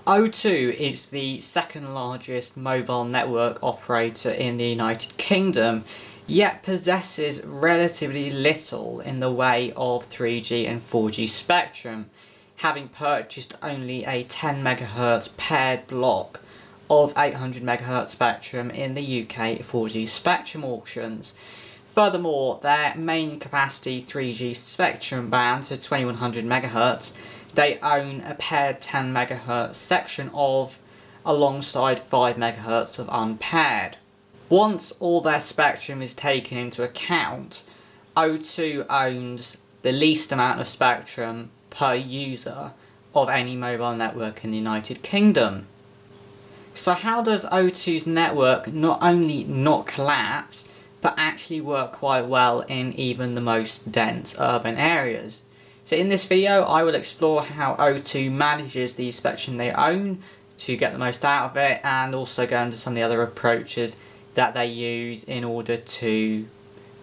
O2 is the second largest mobile network operator in the United Kingdom, yet possesses relatively little in the way of 3G and 4G spectrum, having purchased only a 10 MHz paired block of 800 MHz spectrum in the UK 4G spectrum auctions. Furthermore, their main capacity 3G spectrum band, so 2100 MHz, they own a paired 10 MHz section of, alongside 5 MHz of unpaired. Once all their spectrum is taken into account, O2 owns the least amount of spectrum per user of any mobile network in the United Kingdom. So how does O2's network not only not collapse, but actually work quite well in even the most dense urban areas? So in this video I will explore how O2 manages the spectrum they own to get the most out of it, and also go into some of the other approaches that they use in order to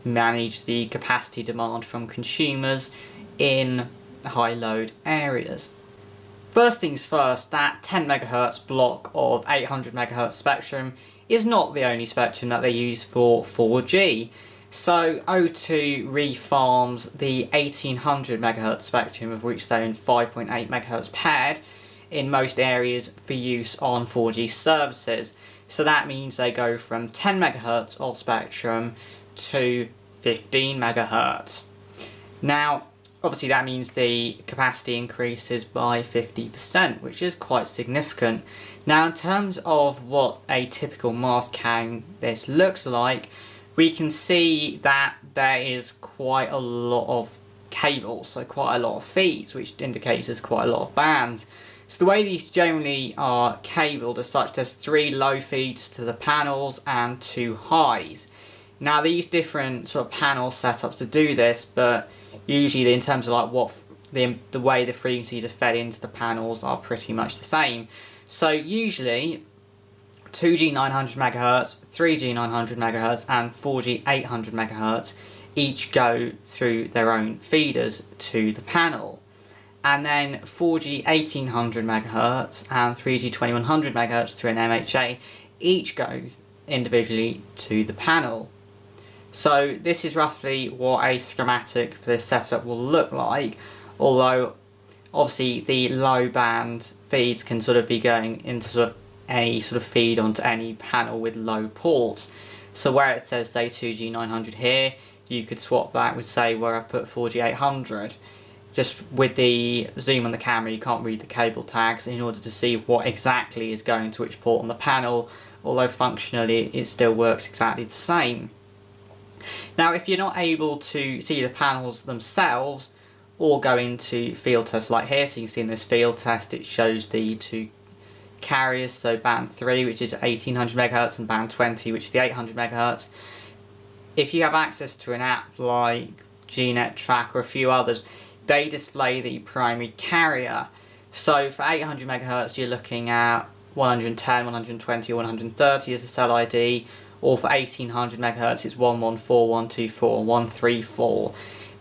manage the capacity demand from consumers in high load areas. First things first, that 10 MHz block of 800 MHz spectrum is not the only spectrum that they use for 4G. So O2 refarms the 1800 MHz spectrum, of which they own 5.8 MHz paired, in most areas for use on 4G services. So that means they go from 10 MHz of spectrum to 15 MHz. Now, obviously that means the capacity increases by 50%, which is quite significant. Now, in terms of what a typical mast count this looks like, we can see that there is quite a lot of cables, so quite a lot of feeds, which indicates there's quite a lot of bands. So the way these generally are cabled is such there's 3 low feeds to the panels and 2 highs. Now these different sort of panel setups to do this, but usually in terms of like what the way the frequencies are fed into the panels are pretty much the same. So usually 2G 900 MHz, 3G 900 MHz and 4G 800 MHz each go through their own feeders to the panel. And then 4G 1800 MHz and 3G 2100 MHz through an MHA each go individually to the panel. So this is roughly what a schematic for this setup will look like, although obviously the low band feeds can sort of be going into sort of any sort of feed onto any panel with low ports. So where it says say 2G 900 here, you could swap that with say where I've put 4G 800. Just with the zoom on the camera you can't read the cable tags in order to see what exactly is going to which port on the panel, although functionally it still works exactly the same. Now if you're not able to see the panels themselves, or go into field tests like here, so you can see in this field test it shows the 2 carriers, so band 3 which is 1800 MHz and band 20 which is the 800 MHz. If you have access to an app like GNet Track or a few others, they display the primary carrier. So for 800 MHz you're looking at 110, 120 or 130 as the cell ID, or for 1800 MHz it's 114, 124, 134.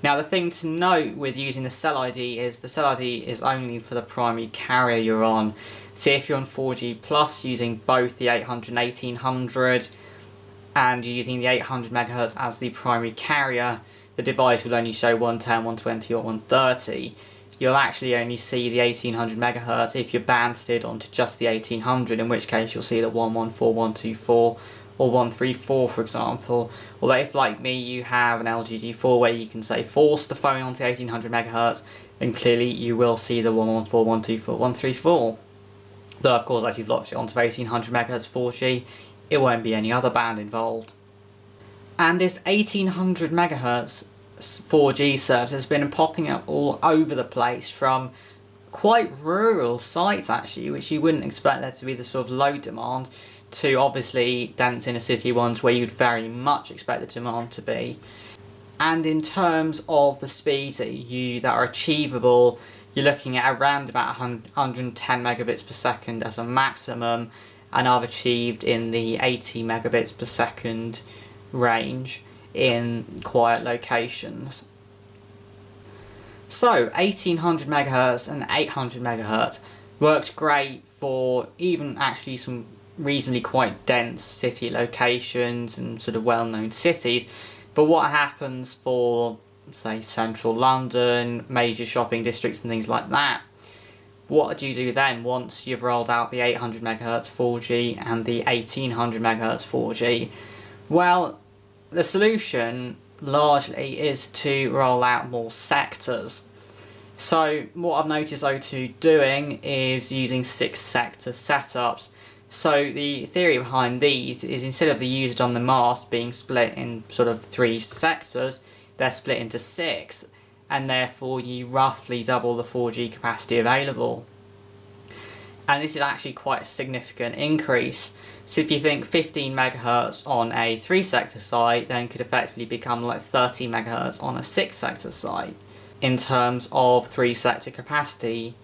Now the thing to note with using the cell ID is the cell ID is only for the primary carrier you're on. So if you're on 4G Plus using both the 800 and 1800 and you're using the 800 MHz as the primary carrier, the device will only show 110, 120 or 130. You'll actually only see the 1800 MHz if you're banded onto just the 1800, in which case you'll see the 114, 124 or 134 for example. Although if like me you have an LG G4 where you can say force the phone onto 1800 MHz, then clearly you will see the 114, 124, 134. Though of course as you've locked it onto 1800 MHz 4G, it won't be any other band involved. And this 1800 MHz 4G service has been popping up all over the place, from quite rural sites actually, which you wouldn't expect there to be the sort of low demand, to obviously dense inner city ones where you'd very much expect the demand to be. And in terms of the speeds that are achievable, you're looking at around about 110 megabits per second as a maximum, and I've achieved in the 80 megabits per second range in quiet locations. So 1800 MHz and 800 MHz, Works great for even actually some reasonably quite dense city locations and sort of well-known cities, but what happens for, say, central London, major shopping districts and things like that? What do you do then once you've rolled out the 800 MHz 4G and the 1800 MHz 4G? Well, the solution largely is to roll out more sectors. So what I've noticed O2 doing is using 6-sector setups. So the theory behind these is instead of the user on the mast being split in sort of 3 sectors, they're split into 6, and therefore you roughly double the 4G capacity available. And this is actually quite a significant increase. So if you think 15 MHz on a 3-sector site then could effectively become like 30 MHz on a 6-sector site in terms of 3-sector capacity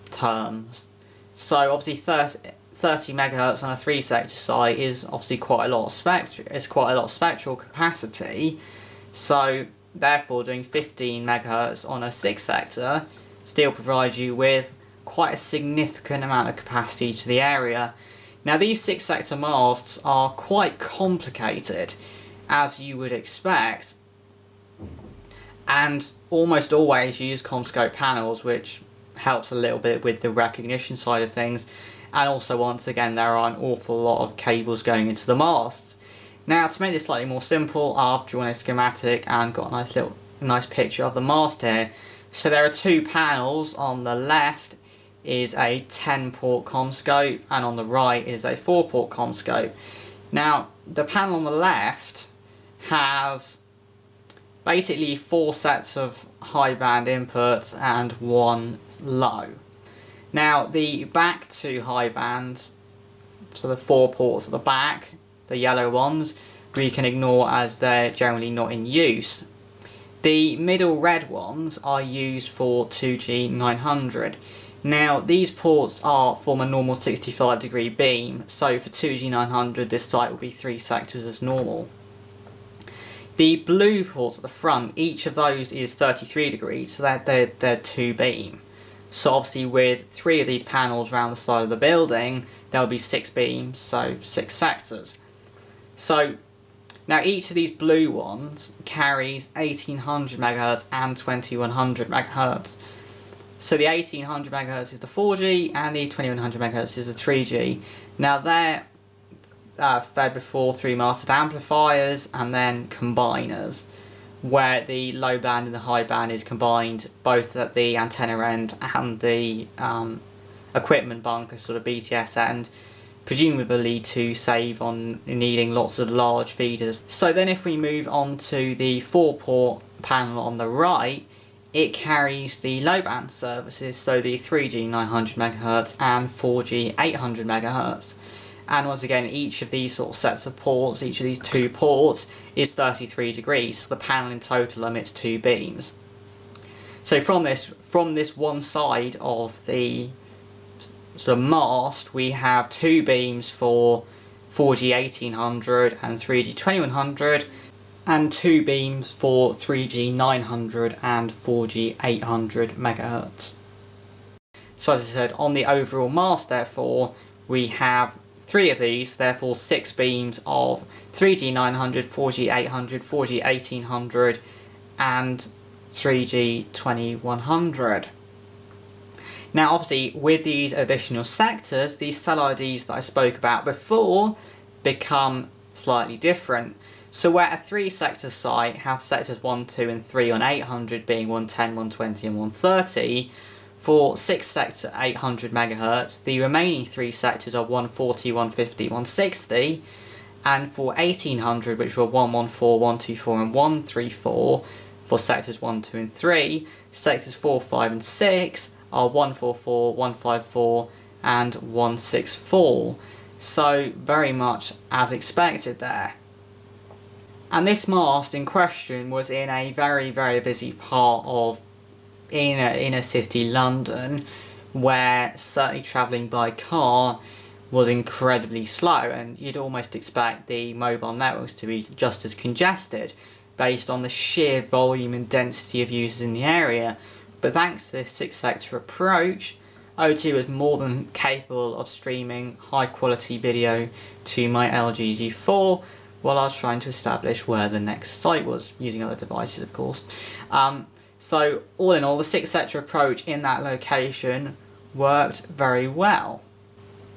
terms. So obviously 30 MHz on a 3-sector site is obviously quite a lot of spectral capacity. So therefore doing 15 MHz on a 6-sector still provides you with quite a significant amount of capacity to the area. Now these 6-sector masts are quite complicated, as you would expect, and almost always use Commscope panels, which helps a little bit with the recognition side of things, and also once again there are an awful lot of cables going into the masts. Now to make this slightly more simple, I've drawn a schematic and got a nice picture of the mast here. So there are 2 panels. On the left is a 10-port Commscope and on the right is a 4-port Commscope. Now the panel on the left has basically 4 sets of high band inputs and 1 low. Now the back 2 high bands, so the 4 ports at the back, the yellow ones, we can ignore as they're generally not in use. The middle red ones are used for 2G 900. Now these ports form a normal 65-degree beam, so for 2G 900 this site will be 3 sectors as normal. The blue ports at the front, each of those is 33 degrees, so they're 2 beam. So obviously with 3 of these panels around the side of the building, there'll be 6 beams, so 6 sectors. So now each of these blue ones carries 1800 MHz and 2100 MHz. So the 1800 MHz is the 4G and the 2100 MHz is the 3G. Now they're fed before 3 mastered amplifiers and then combiners, where the low band and the high band is combined both at the antenna end and the equipment bunker, sort of BTS end, presumably to save on needing lots of large feeders. So then if we move on to the 4-port panel on the right, it carries the low band services, so the 3G 900 MHz and 4G 800 MHz. And once again, each of these sort of sets of ports, each of these 2 ports is 33 degrees, so the panel in total emits 2 beams. So from this one side of the sort of mast, we have 2 beams for 4G 1800 and 3G 2100, and 2 beams for 3G 900 and 4G 800 MHz. So as I said, on the overall mast therefore, we have 3 of these, therefore 6 beams of 3G 900, 4G 800, 4G 1800 and 3G 2100. Now obviously with these additional sectors, these cell IDs that I spoke about before become slightly different. So where a 3-sector site has sectors 1, 2 and 3 on 800 being 110, 120 and 130, for 6-sector 800 MHz, the remaining 3 sectors are 140, 150, 160, and for 1800, which were 114, 124 and 134, for sectors 1, 2 and 3, sectors 4, 5 and 6 are 144, 154 and 164. So very much as expected there. And this mast in question was in a very, very busy part of inner city London, where certainly travelling by car was incredibly slow, and you'd almost expect the mobile networks to be just as congested based on the sheer volume and density of users in the area. But thanks to this 6-sector approach, O2 is more than capable of streaming high quality video to my LG G4 while I was trying to establish where the next site was, using other devices of course. So all in all, the 6-sector approach in that location worked very well.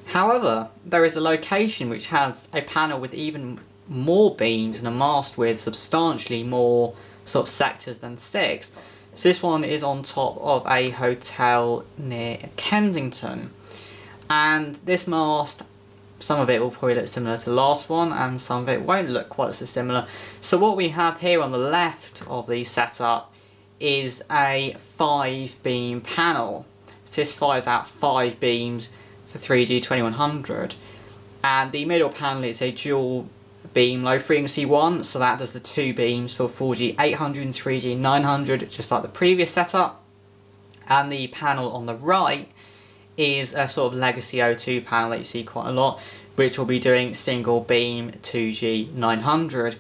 However, there is a location which has a panel with even more beams and a mast with substantially more sort of sectors than 6. So this one is on top of a hotel near Kensington, and this mast, some of it will probably look similar to the last one and some of it won't look quite so similar. So what we have here on the left of the setup is a 5-beam panel. So this fires out 5 beams for 3G 2100, and the middle panel is a dual beam low frequency one, so that does the 2 beams for 4G 800 and 3G 900, just like the previous setup. And the panel on the right is a sort of legacy O2 panel that you see quite a lot, which will be doing single beam 2G 900.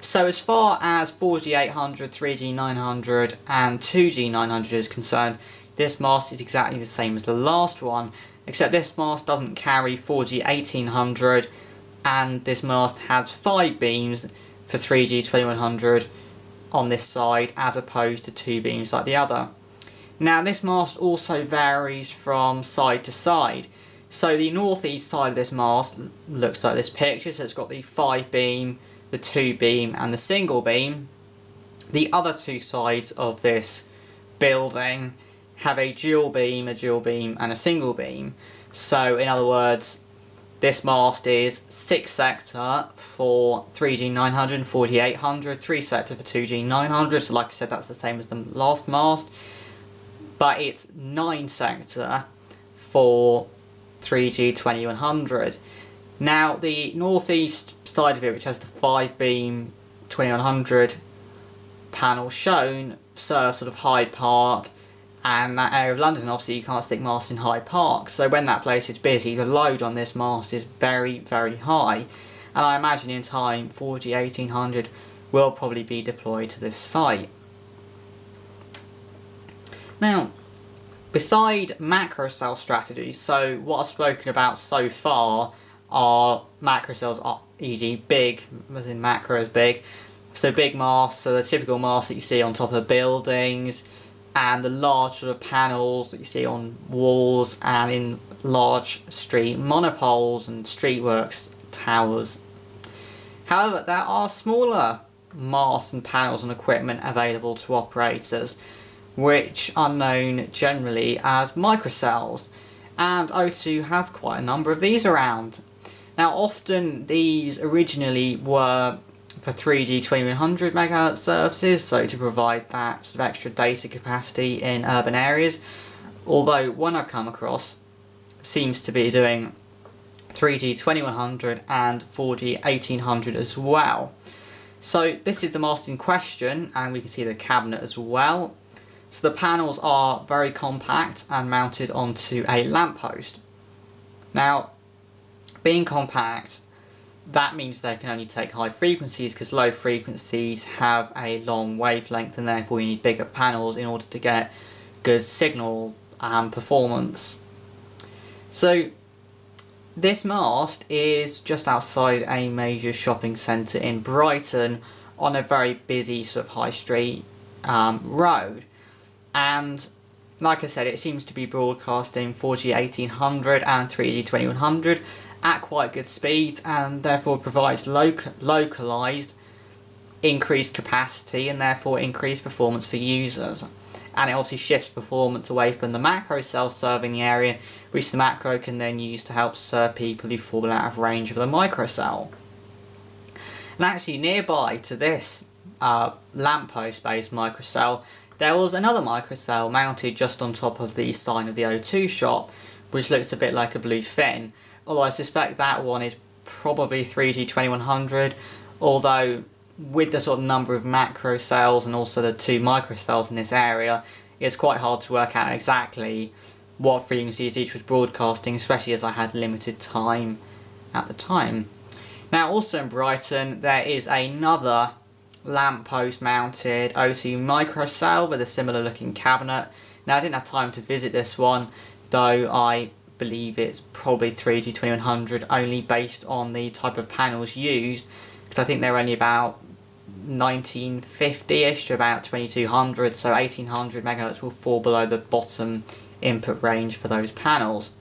So as far as 4G 800, 3G 900 and 2G 900 is concerned, this mast is exactly the same as the last one, except this mast doesn't carry 4G 1800, and this mast has 5 beams for 3G 2100 on this side as opposed to 2 beams like the other. Now this mast also varies from side to side. So the northeast side of this mast looks like this picture, so it's got the 5 beam, the 2 beam and the single beam. The other 2 sides of this building have a dual beam and a single beam. So in other words, this mast is 6 sector for 3G 900 and 4G 800, 3 sector for 2G 900, so like I said that's the same as the last mast, but it's 9 sector for 3G 2100. Now the northeast side of it, which has the 5 beam 2100 panel shown, serves sort of Hyde Park and that area of London. Obviously you can't stick masts in Hyde Park, so when that place is busy the load on this mast is very high, and I imagine in time 4G 1800 will probably be deployed to this site. Now beside macro cell strategies, so what I've spoken about so far are macro cells, e.g. big, as in macro is big, so big masts, so the typical masts that you see on top of buildings, and the large sort of panels that you see on walls and in large street monopoles and streetworks towers. However, there are smaller masts and panels and equipment available to operators, which are known generally as microcells, and O2 has quite a number of these around. Now often these originally were for 3G 2100 MHz services, so to provide that sort of extra data capacity in urban areas, although one I've come across seems to be doing 3G 2100 and 4G 1800 as well. So this is the mast in question, and we can see the cabinet as well. So the panels are very compact and mounted onto a lamppost. Now being compact, that means they can only take high frequencies, because low frequencies have a long wavelength and therefore you need bigger panels in order to get good signal performance. So this mast is just outside a major shopping centre in Brighton on a very busy sort of high street road, and like I said, it seems to be broadcasting 4G 1800 and 3G 2100 at quite good speed, and therefore provides localised increased capacity and therefore increased performance for users. And it obviously shifts performance away from the macro cell serving the area, which the macro can then use to help serve people who fall out of range of the microcell. And actually nearby to this lamppost based microcell, there was another microcell mounted just on top of the sign of the O2 shop, which looks a bit like a blue fin. Although I suspect that one is probably 3G 2100, although with the sort of number of macro cells and also the 2 microcells in this area, it's quite hard to work out exactly what frequencies each was broadcasting, especially as I had limited time at the time. Now also in Brighton there is another lamppost mounted O2 microcell with a similar looking cabinet. Now I didn't have time to visit this one, though I believe it's probably 3G 2100 only based on the type of panels used, because I think they're only about 1950-ish to about 2200, so 1800 MHz will fall below the bottom input range for those panels.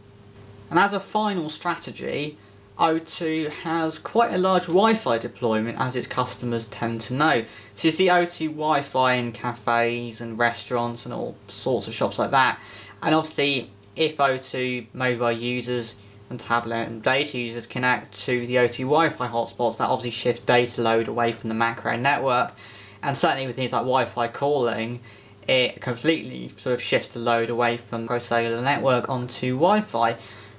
And as a final strategy, O2 has quite a large Wi-Fi deployment, as its customers tend to know. So you see O2 Wi-Fi in cafes and restaurants and all sorts of shops like that, and obviously if O2 mobile users and tablet and data users connect to the O2 Wi-Fi hotspots, that obviously shifts data load away from the macro network, and certainly with things like Wi-Fi calling, it completely sort of shifts the load away from the cellular network onto Wi-Fi,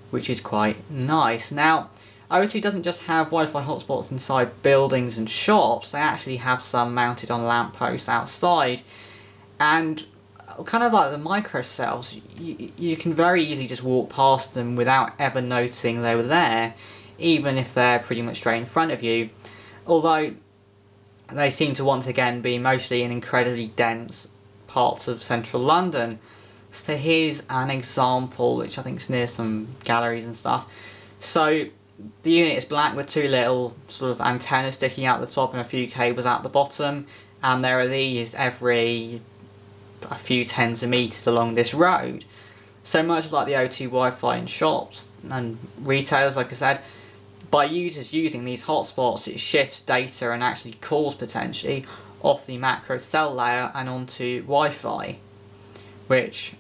which is quite nice. Now, O2 doesn't just have Wi-Fi hotspots inside buildings and shops, they actually have some mounted on lampposts outside, and kind of like the microcells, you can very easily just walk past them without ever noticing they were there, even if they're pretty much straight in front of you, although they seem to once again be mostly in incredibly dense parts of central London. So here's an example which I think is near some galleries and stuff. So the unit is black with two little sort of antennas sticking out the top and a few cables out the bottom, and there are these every a few tens of meters along this road. So much like the O2 Wi-Fi in shops and retailers, like I said, by users using these hotspots, it shifts data and actually calls potentially off the macro cell layer and onto Wi-Fi, which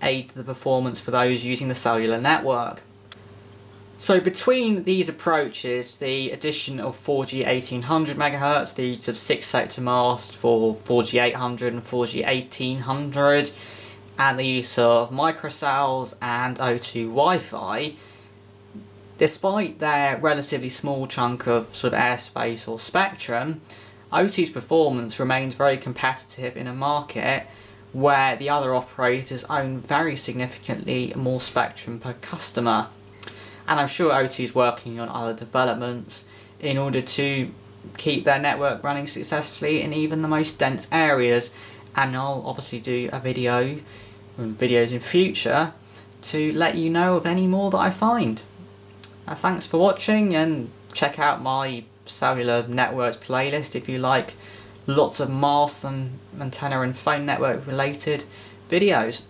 aids the performance for those using the cellular network. So between these approaches, the addition of 4G 1800 MHz, the use of 6 sector mast for 4G 800 and 4G 1800, and the use of microcells and O2 Wi-Fi, despite their relatively small chunk of sort of airspace or spectrum, O2's performance remains very competitive in a market where the other operators own very significantly more spectrum per customer. And I'm sure O2 is working on other developments in order to keep their network running successfully in even the most dense areas, and I'll obviously do a video and videos in future to let you know of any more that I find. Thanks for watching, and check out my cellular networks playlist if you like lots of mast and antenna and phone network related videos.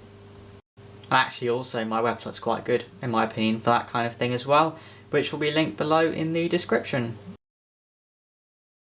And actually also my website's quite good in my opinion for that kind of thing as well, which will be linked below in the description.